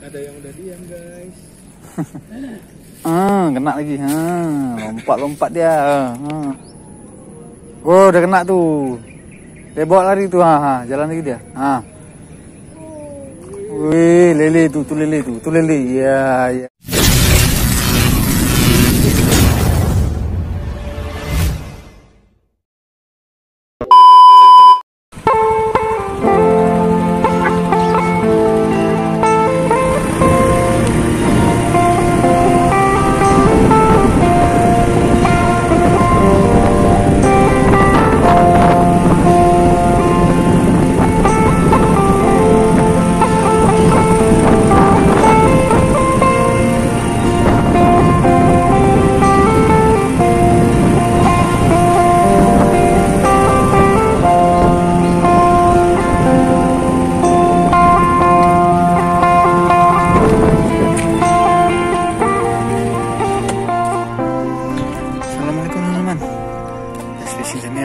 Ada yang udah diam guys. Kena lagi. Lompat-lompat dia. Oh, udah kena tuh. Dia bawa lari tuh. Jalan lagi dia. Wih, lele tuh lele tuh. Tuh lele. Ya, ya.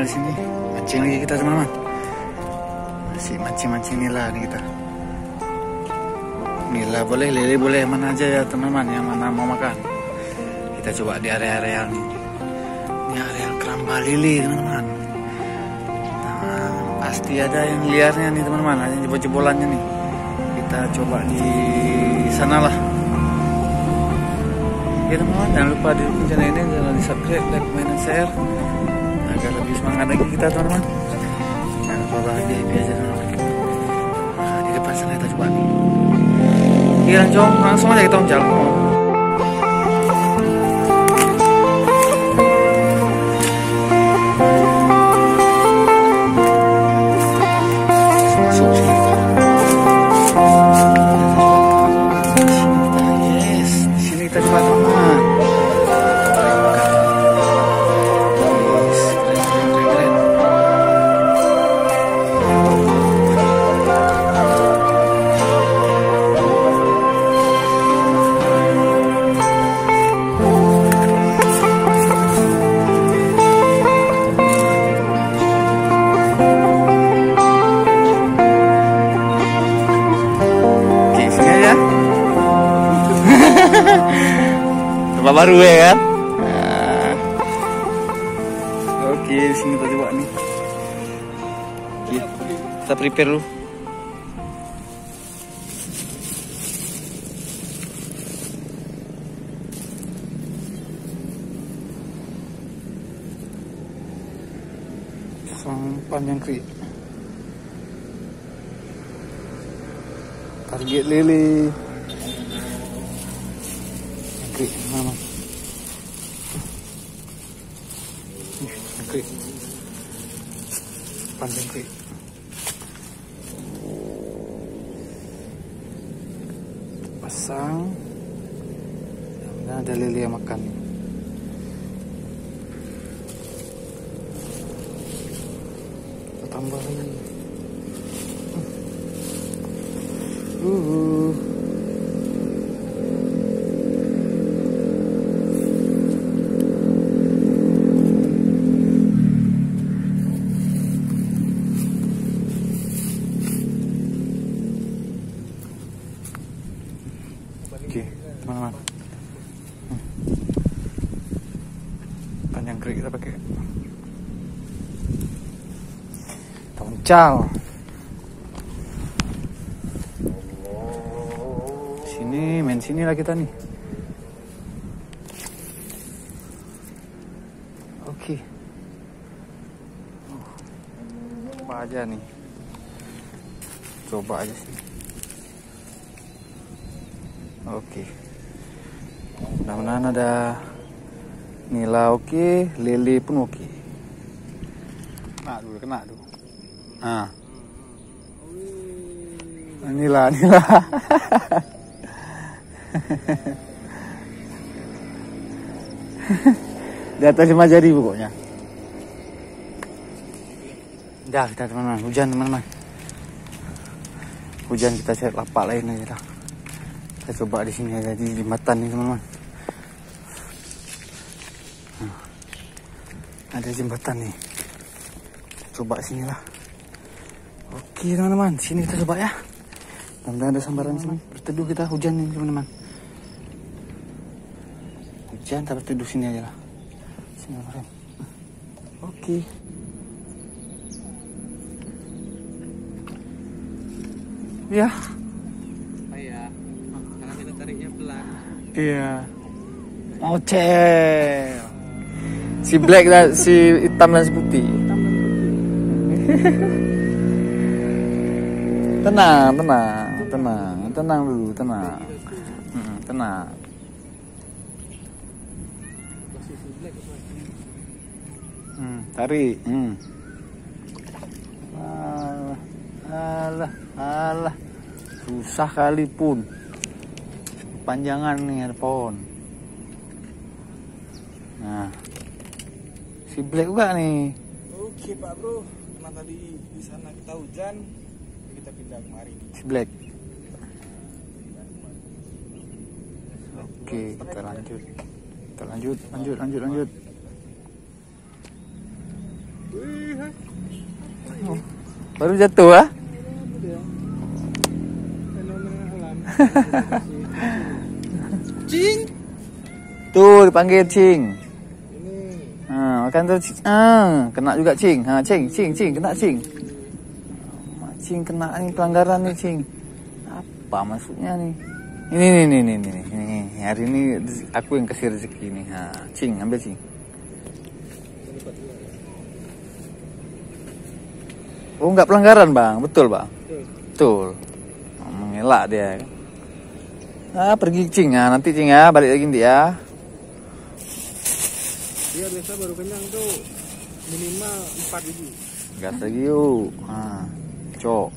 Di sini mancing lagi kita teman-teman, masih mancing nila nih kita. Nila boleh, lele boleh, mana aja ya teman-teman, yang mana mau makan. Kita coba di area-area ini area keramba lele teman-teman. Nah, pasti ada yang liarnya nih teman-teman, ada yang jebol-jebolannya nih. Kita coba di sana lah. Oke teman-teman, jangan lupa dukung channel ini, jangan di subscribe, like, comment, dan share agar lebih semangat lagi kita teman-teman. Jangan lupa bahagia aja teman-teman. Nah, di depan sana kita coba nih. Iya langsung aja kita jalan. Yes, di sini kita coba teman-teman. Tempat baru ya kan? Oke, di sini kita coba nih. Oke, kita prepare dulu. Panjang krik. Target lele. Mana? Krik. Panjang krik. Pasang. Dan ada lele yang makan. Kita tambah lagi. Oke, teman-teman. Panjang krik kita pakai. Toncal. Sini, main sini lah kita nih. Oke. Apa aja nih? Coba aja sih. Oke, mudah-mudahan ada nila oke, lele pun oke. Kena dulu. Nila. Di atas 5 jari pokoknya. Udah kita teman-teman, hujan teman-teman. Hujan, kita cari lapak lain aja dah. Kita coba di sini aja di jembatan nih teman-teman. Ada jembatan nih. Coba sini lah. Oke teman-teman, sini kita coba ya. Mudah-mudahan ada sambaran sini. Berteduh kita, hujan nih teman-teman. Hujan, tapi berteduh sini aja lah. Sini kemarin. Oke. Ya. Iya. Karena kita tariknya pelan. Iya. Ocel. Si black dan si hitam dan si putih. Tenang dulu, tenang. Tenang. Tarik. Alah. Susah kali pun. Panjangan nih ada pohon. Nah. Si black juga nih. Oke Pak Bro, karena tadi di sana kita hujan, kita pindah kemari. Si black. Oke, kita lanjut. Lanjut. Oh, baru jatuh ah? Fenomena alam. Cing. Tuh dipanggil Cing. Ini. Makan tuh. Kena juga Cing. Cing, kena Cing. Cing kena nih, pelanggaran nih Cing. Apa maksudnya nih? Ini. Hari ini aku yang kasih rezeki nih. Cing, ambil Cing. Oh, enggak pelanggaran, Bang. Betul, Bang. Betul. Mengelak dia. Pergi Cing ya. Nanti Cing ya, balik lagi nanti ya. Dia biasa baru kenyang tuh minimal 4 biji. Gas lagi yuk. Cok.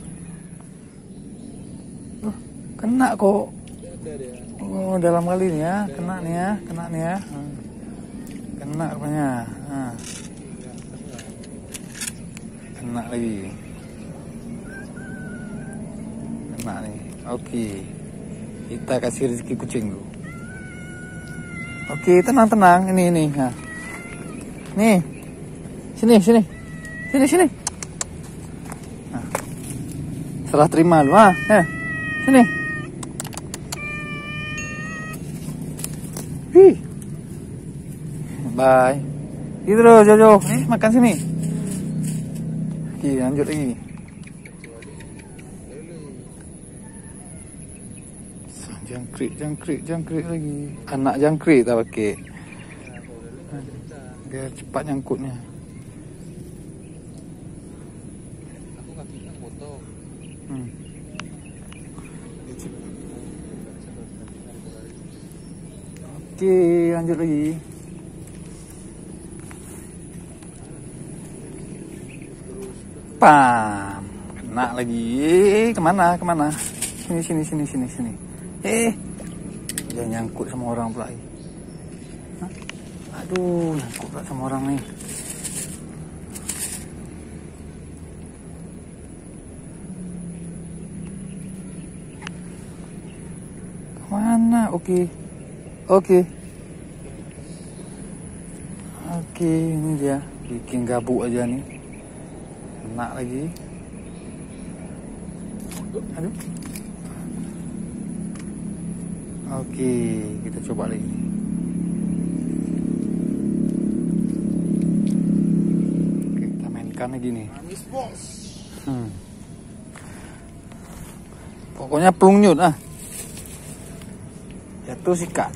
Kena kok. Ada dia. Oh, dalam kali ini ya. Kena nih ya. Kena rupanya. Kena lagi. Kena nih. Oke. Kita kasih rezeki kucing dulu. Oke, tenang. Ini. Nih. Sini. Serah terima lu. Sini. Bye. Gitu loh, Jojo. Makan sini. Oke, lanjut lagi. Jangkrik lagi. Anak jangkrik tak pakai. Biar cepat nyangkutnya. Aku kakinya foto. Oke, lanjut lagi. Pam. Kena lagi. Kemana? Sini. Dia nyangkut sama orang pula. Aduh, nyangkut pula sama orang nih. Kemana? Oke, ini dia. Bikin gabuk aja nih. Kena lagi. Aduh. Oke, kita coba lagi. Oke, kita mainkan lagi nih. Pokoknya pelungnyut jatuh sikat.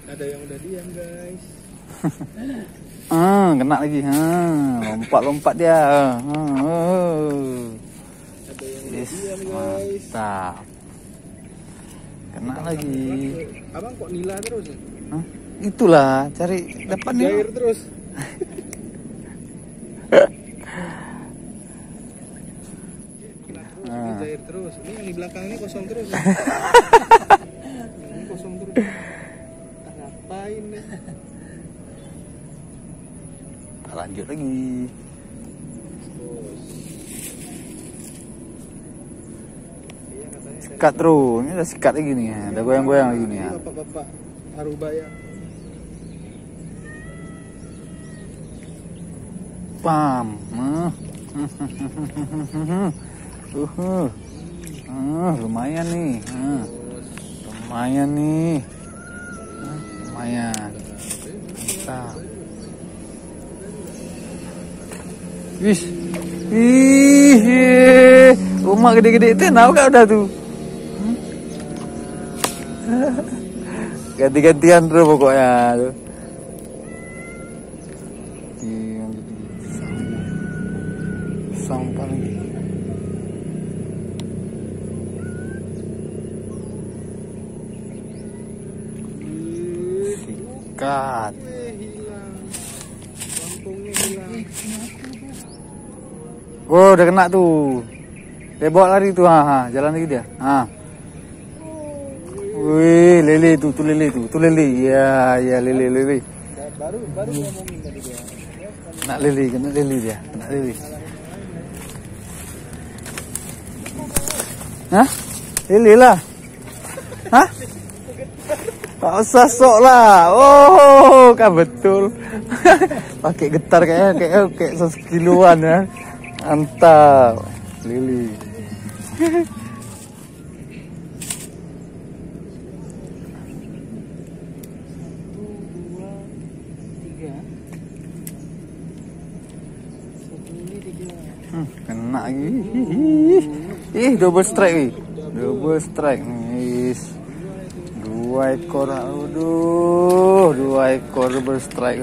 Ada yang udah diam guys. Kena lagi. Lompat dia. Ada yang udah diam guys. Mantap. Kena lagi. Abang kok nila terus ya? Itulah, cari dapat nih. Jair terus. Jair terus. Ini yang di belakang ini kosong terus. Ini kosong terus. Ngapain nih? Kita lanjut lagi. Sikat terus, ini udah sikat lagi nih, ada goyang-goyang lagi nih ya. Bapak-bapak Arubaya. Pam. Lumayan nih. Lumayan nih. Lumayan. Mantap. Wis. Ih, rumah gede-gede itu enak gak udah tuh. Ganti-gantian terus pokoknya tuh. Sampah lagi. Sikat. Oh, udah kena tuh. Dia bawa lari tuh, jalan lagi dia. Wih, lele tuh lele tuh lele. Ya, lele. Baru ngomongin tadi dia. Kena lele dia, kena lele. Hah? Lele lah. Hah? Tak usah sok lah. Oh, kan betul. Pakai getar kayak sekiluan ya. Mantap. Lili. Kena lagi. Double strike. Double strike. Yes. 2 ekor. Aduh, 2 ekor double strike.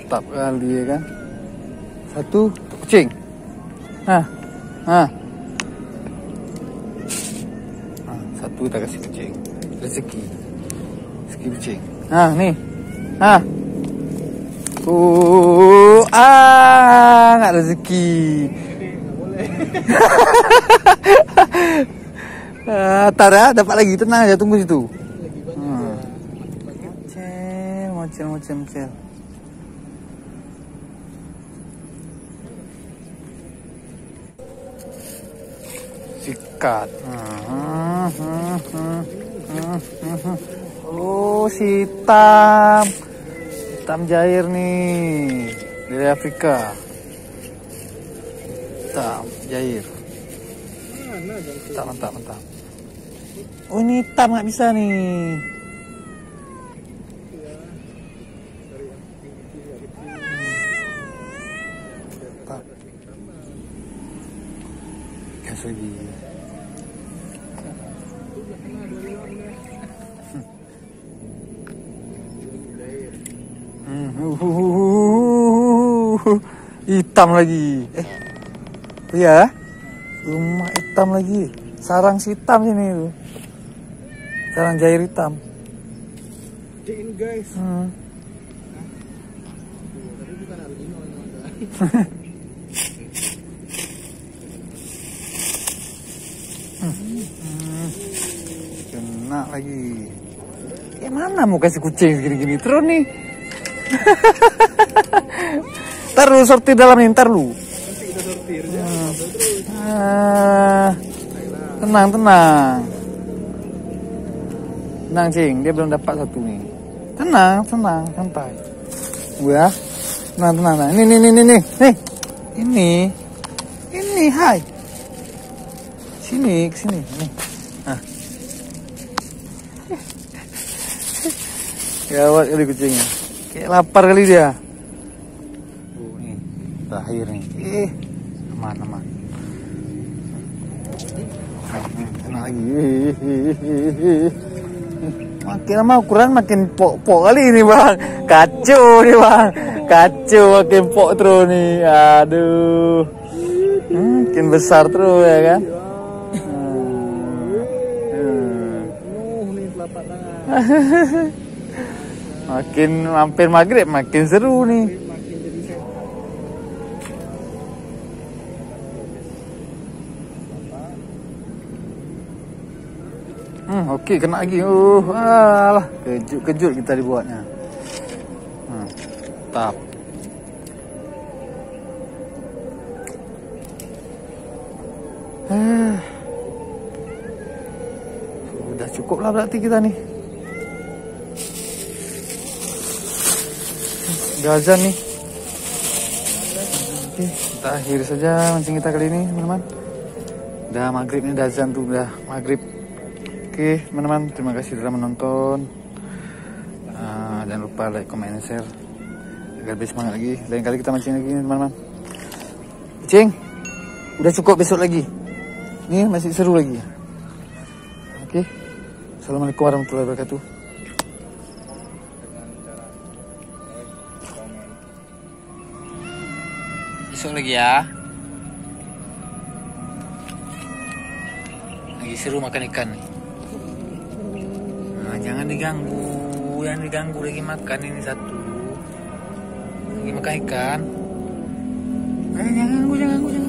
Mantap kali ya kan. 1 kucing. Satu kita kasih kucing. Rezeki kucing. Nih. Nggak rezeki. Tar ya, dapat lagi, tenang aja, tunggu situ. Mocel. Sikat. Oh, hitam jair nih dari Afrika. Hitam jair. Mantap. Oh, ini hitam nggak bisa nih. Gas lagi. Hitam lagi. Iya. Rumah hitam lagi. Sarang hitam sini tuh. Sarang jair hitam. Gedein guys. Tapi bukan albino. Kena lagi. Kayak mana mau kasih kucing segini-gini terus nih. Ntar lu sortir dalam ini, ntar lu. Nanti kita sortir ya. Tenang. Tenang, Cing. Dia belum dapat satu nih. Tenang, santai. Gua. Tenang. Ini, hai. Sini, kesini. Nih. Gawat kali kucingnya. Kayak lapar kali dia. Nih, terakhir nih. Aman. Kena lagi. Makin lama ukuran makin pok kali ini, Bang. Kacau nih, Bang. Makin pok terus nih. Aduh. Makin besar terus ya kan. Nih telapak tangan. Makin hampir maghrib makin seru nih. Makin jadi sehat. Oke, kena lagi. Alah, kejut kita dibuatnya. Tap. Udah cukup lah berarti kita nih. Udah azan nih. Kita akhiri saja mancing kita kali ini, teman-teman. Udah maghrib nih, udah azan tuh, udah maghrib. Oke, teman-teman, terima kasih sudah menonton. Jangan lupa like, comment, and share agar lebih semangat lagi. Lain kali kita mancing lagi nih, teman-teman. Cing, udah cukup, besok lagi. Nih masih seru lagi. Oke, assalamualaikum warahmatullahi wabarakatuh. Besok lagi ya. Lagi seru makan ikan nih. Nah, jangan diganggu lagi makan ini satu. Lagi makan ikan. Jangan ganggu.